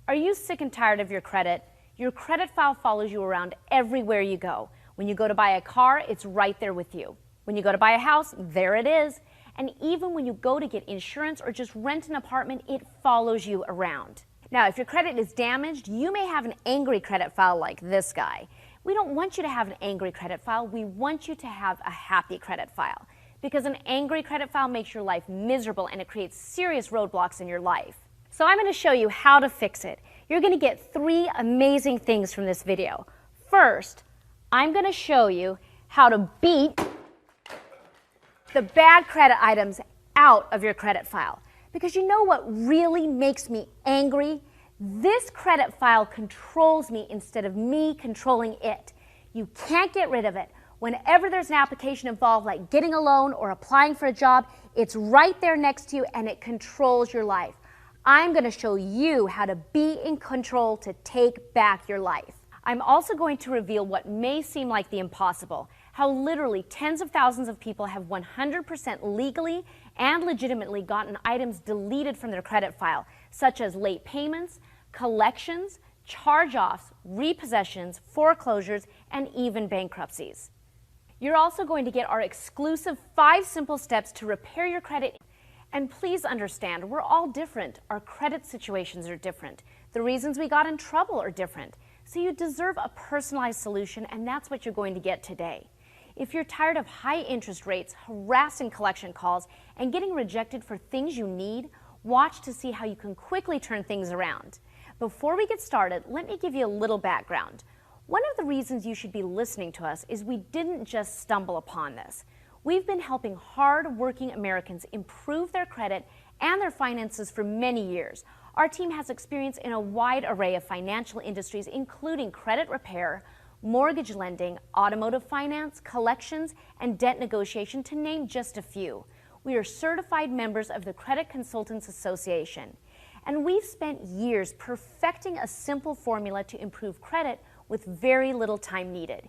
Are you sick and tired of your credit? Your credit file follows you around everywhere you go. When you go to buy a car, it's right there with you. When you go to buy a house, there it is. And even when you go to get insurance or just rent an apartment, it follows you around. Now, if your credit is damaged, you may have an angry credit file like this guy. We don't want you to have an angry credit file. We want you to have a happy credit file. Because an angry credit file makes your life miserable and it creates serious roadblocks in your life. So I'm going to show you how to fix it. You're going to get 3 amazing things from this video. First, I'm going to show you how to beat the bad credit items out of your credit file. Because you know what really makes me angry? This credit file controls me instead of me controlling it. You can't get rid of it. Whenever there's an application involved, like getting a loan or applying for a job, it's right there next to you and it controls your life. I'm going to show you how to be in control to take back your life. I'm also going to reveal what may seem like the impossible, how literally tens of thousands of people have 100% legally and legitimately gotten items deleted from their credit file, such as late payments, collections, charge-offs, repossessions, foreclosures, and even bankruptcies. You're also going to get our exclusive 5 simple steps to repair your credit. And please understand, we're all different. Our credit situations are different. The reasons we got in trouble are different. So you deserve a personalized solution, and that's what you're going to get today. If you're tired of high interest rates, harassing collection calls, and getting rejected for things you need, watch to see how you can quickly turn things around. Before we get started, let me give you a little background. One of the reasons you should be listening to us is we didn't just stumble upon this. We've been helping hard-working Americans improve their credit and their finances for many years. Our team has experience in a wide array of financial industries, including credit repair, mortgage lending, automotive finance, collections, and debt negotiation, to name just a few. We are certified members of the Credit Consultants Association, and we've spent years perfecting a simple formula to improve credit with very little time needed.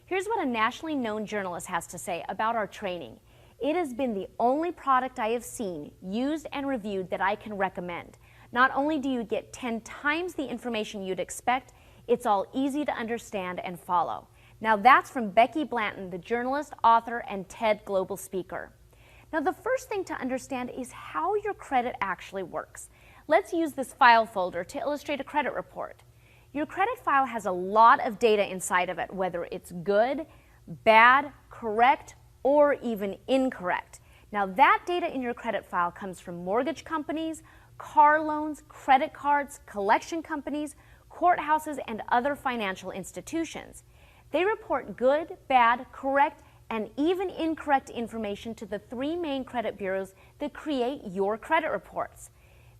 Here's what a nationally known journalist has to say about our training. It has been the only product I have seen, used, and reviewed that I can recommend. Not only do you get 10 times the information you'd expect, it's all easy to understand and follow. Now that's from Becky Blanton, the journalist, author, and TED Global speaker. Now the first thing to understand is how your credit actually works. Let's use this file folder to illustrate a credit report. Your credit file has a lot of data inside of it, whether it's good, bad, correct, or even incorrect. Now that data in your credit file comes from mortgage companies, car loans, credit cards, collection companies, courthouses, and other financial institutions. They report good, bad, correct, and even incorrect information to the 3 main credit bureaus that create your credit reports.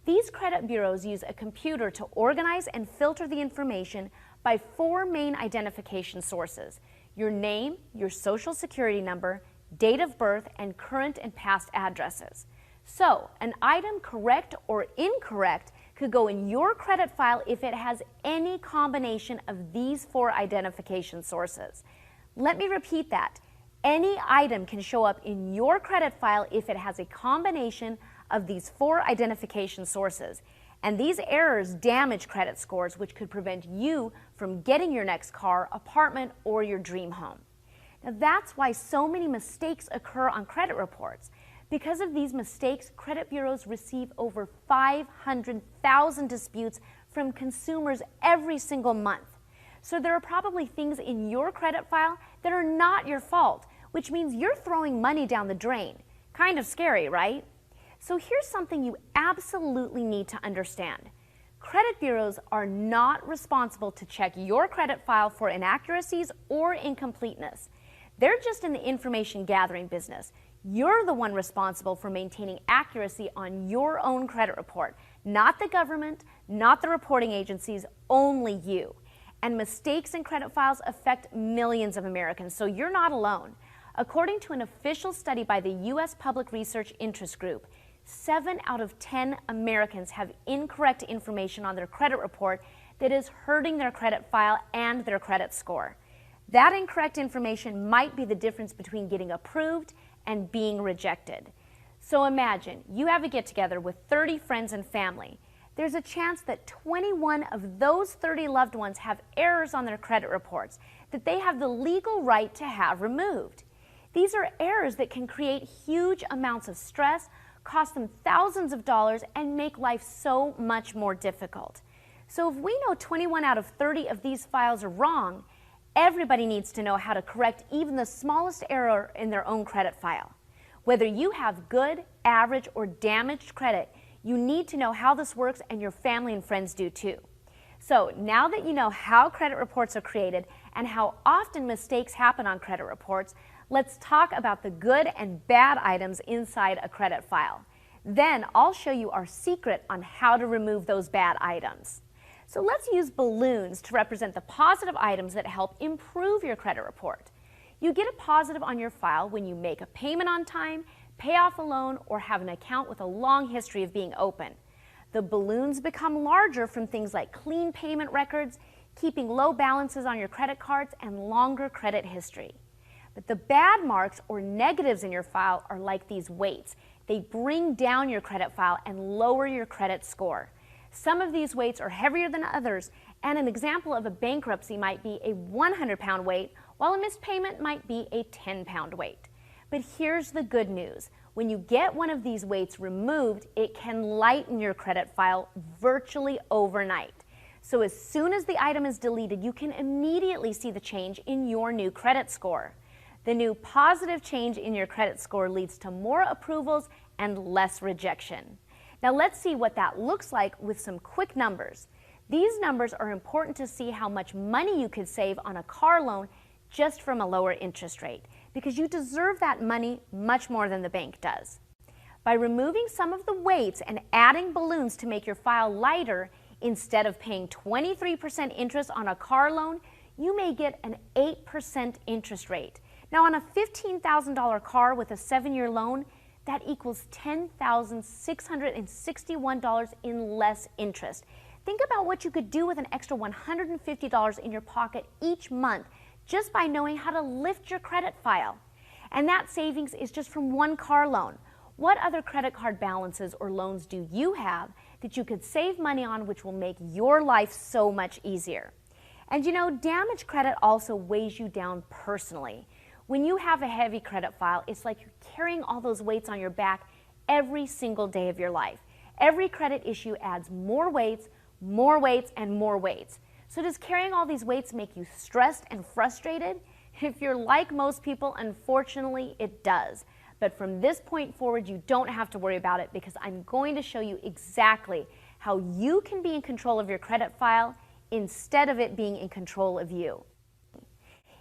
These credit bureaus use a computer to organize and filter the information by 4 main identification sources: your name, your social security number, date of birth, and current and past addresses. So, an item, correct or incorrect, could go in your credit file if it has any combination of these 4 identification sources. Let me repeat that. Any item can show up in your credit file if it has a combination of these 4 identification sources. And these errors damage credit scores, which could prevent you from getting your next car, apartment, or your dream home. Now that's why so many mistakes occur on credit reports. Because of these mistakes, credit bureaus receive over 500,000 disputes from consumers every single month. So there are probably things in your credit file that are not your fault, which means you're throwing money down the drain. Kind of scary, right? So here's something you absolutely need to understand. Credit bureaus are not responsible to check your credit file for inaccuracies or incompleteness. They're just in the information gathering business. You're the one responsible for maintaining accuracy on your own credit report, not the government, not the reporting agencies, only you. And mistakes in credit files affect millions of Americans, so you're not alone. According to an official study by the U.S. Public Research Interest Group, 7 out of 10 Americans have incorrect information on their credit report that is hurting their credit file and their credit score. That incorrect information might be the difference between getting approved and being rejected. So imagine you have a get-together with 30 friends and family. there's a chance that 21 of those 30 loved ones have errors on their credit reports that they have the legal right to have removed. These are errors that can create huge amounts of stress, cost them thousands of dollars, and make life so much more difficult. So if we know 21 out of 30 of these files are wrong, everybody needs to know how to correct even the smallest error in their own credit file. Whether you have good, average, or damaged credit, you need to know how this works, and your family and friends do too. So now that you know how credit reports are created and how often mistakes happen on credit reports, let's talk about the good and bad items inside a credit file. Then I'll show you our secret on how to remove those bad items. So let's use balloons to represent the positive items that help improve your credit report. You get a positive on your file when you make a payment on time, pay off a loan, or have an account with a long history of being open. The balloons become larger from things like clean payment records, keeping low balances on your credit cards, and longer credit history. But the bad marks or negatives in your file are like these weights. They bring down your credit file and lower your credit score. Some of these weights are heavier than others, and an example of a bankruptcy might be a 100-pound weight, while a missed payment might be a 10-pound weight. But here's the good news. When you get one of these weights removed, it can lighten your credit file virtually overnight. So as soon as the item is deleted, you can immediately see the change in your new credit score. The new positive change in your credit score leads to more approvals and less rejection. Now let's see what that looks like with some quick numbers. These numbers are important to see how much money you could save on a car loan just from a lower interest rate, because you deserve that money much more than the bank does. By removing some of the weights and adding balloons to make your file lighter, instead of paying 23% interest on a car loan, you may get an 8% interest rate. Now on a $15,000 car with a 7-year loan, that equals $10,661 in less interest. Think about what you could do with an extra $150 in your pocket each month just by knowing how to lift your credit file. And that savings is just from one car loan. What other credit card balances or loans do you have that you could save money on, which will make your life so much easier? And you know, damaged credit also weighs you down personally. When you have a heavy credit file, it's like you're carrying all those weights on your back every single day of your life. Every credit issue adds more weights, and more weights. So does carrying all these weights make you stressed and frustrated? If you're like most people, unfortunately, it does. But from this point forward, you don't have to worry about it, because I'm going to show you exactly how you can be in control of your credit file instead of it being in control of you.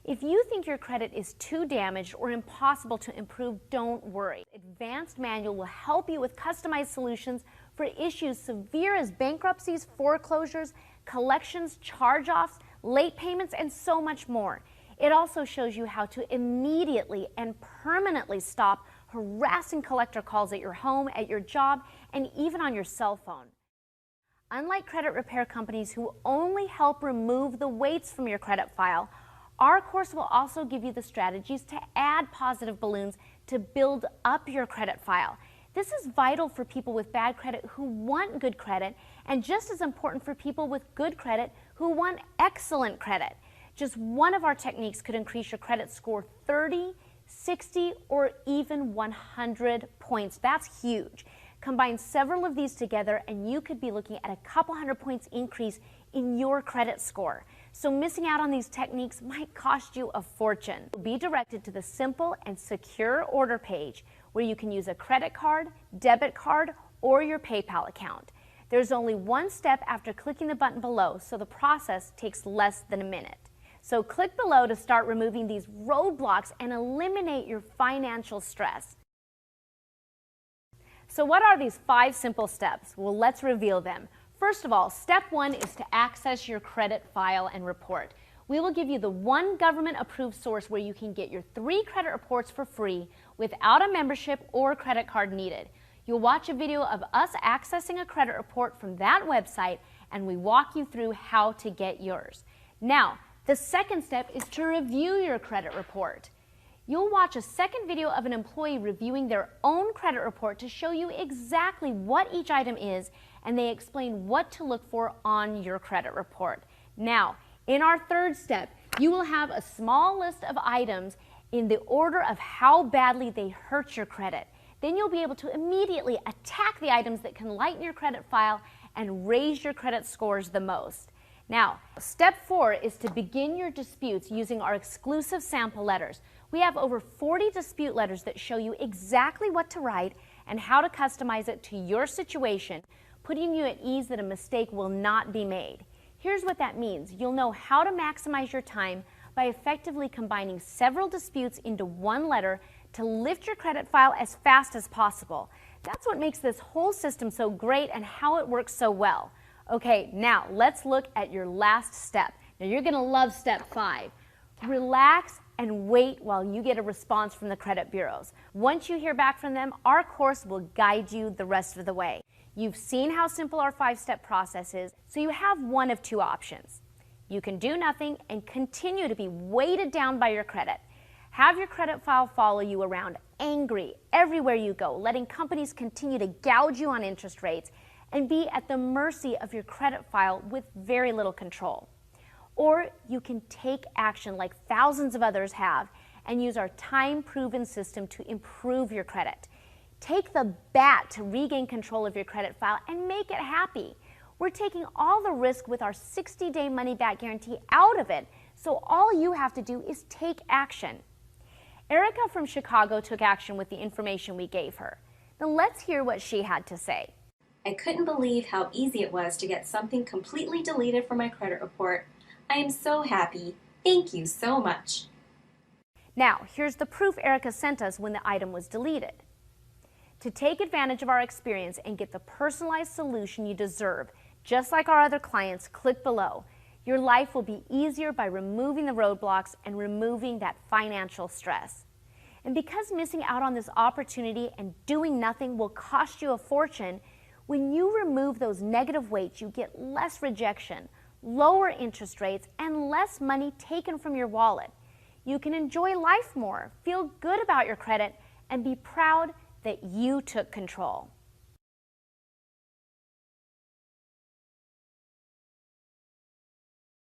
If you think your credit is too damaged or impossible to improve, don't worry. Advanced Manual will help you with customized solutions for issues severe as bankruptcies, foreclosures, collections, charge-offs, late payments, and so much more. It also shows you how to immediately and permanently stop harassing collector calls at your home, at your job, and even on your cell phone. Unlike credit repair companies who only help remove the weights from your credit file, our course will also give you the strategies to add positive balloons to build up your credit file. This is vital for people with bad credit who want good credit, and just as important for people with good credit who want excellent credit. Just one of our techniques could increase your credit score 30, 60, or even 100 points. That's huge. Combine several of these together and you could be looking at a couple hundred points increase in your credit score. So missing out on these techniques might cost you a fortune. Be directed to the simple and secure order page where you can use a credit card, debit card, or your PayPal account. There's only one step after clicking the button below, so the process takes less than a minute. So click below to start removing these roadblocks and eliminate your financial stress. So what are these 5 simple steps? Well, let's reveal them. First of all, step 1 is to access your credit file and report. We will give you the one government-approved source where you can get your 3 credit reports for free without a membership or credit card needed. You'll watch a video of us accessing a credit report from that website, and we walk you through how to get yours. Now, the second step is to review your credit report. You'll watch a second video of an employee reviewing their own credit report to show you exactly what each item is and they explain what to look for on your credit report. Now, in our third step, you will have a small list of items in the order of how badly they hurt your credit. Then you'll be able to immediately attack the items that can lighten your credit file and raise your credit scores the most. Now, step 4 is to begin your disputes using our exclusive sample letters. We have over 40 dispute letters that show you exactly what to write and how to customize it to your situation, putting you at ease that a mistake will not be made. Here's what that means. You'll know how to maximize your time by effectively combining several disputes into one letter to lift your credit file as fast as possible. That's what makes this whole system so great and how it works so well. Okay, now let's look at your last step. Now you're going to love step 5. Relax and wait while you get a response from the credit bureaus. Once you hear back from them, our course will guide you the rest of the way. You've seen how simple our 5-step process is, so you have one of 2 options. You can do nothing and continue to be weighted down by your credit. Have your credit file follow you around angry everywhere you go, letting companies continue to gouge you on interest rates and be at the mercy of your credit file with very little control. Or you can take action like thousands of others have and use our time-proven system to improve your credit. Take the bat to regain control of your credit file and make it happy. We're taking all the risk with our 60-day money-back guarantee out of it, so all you have to do is take action. Erica from Chicago took action with the information we gave her. Now let's hear what she had to say. I couldn't believe how easy it was to get something completely deleted from my credit report. I am so happy. Thank you so much. Now, here's the proof Erica sent us when the item was deleted. To take advantage of our experience and get the personalized solution you deserve, just like our other clients, click below. Your life will be easier by removing the roadblocks and removing that financial stress. And because missing out on this opportunity and doing nothing will cost you a fortune, when you remove those negative weights, you get less rejection, lower interest rates, and less money taken from your wallet. You can enjoy life more, feel good about your credit, and be proud that you took control.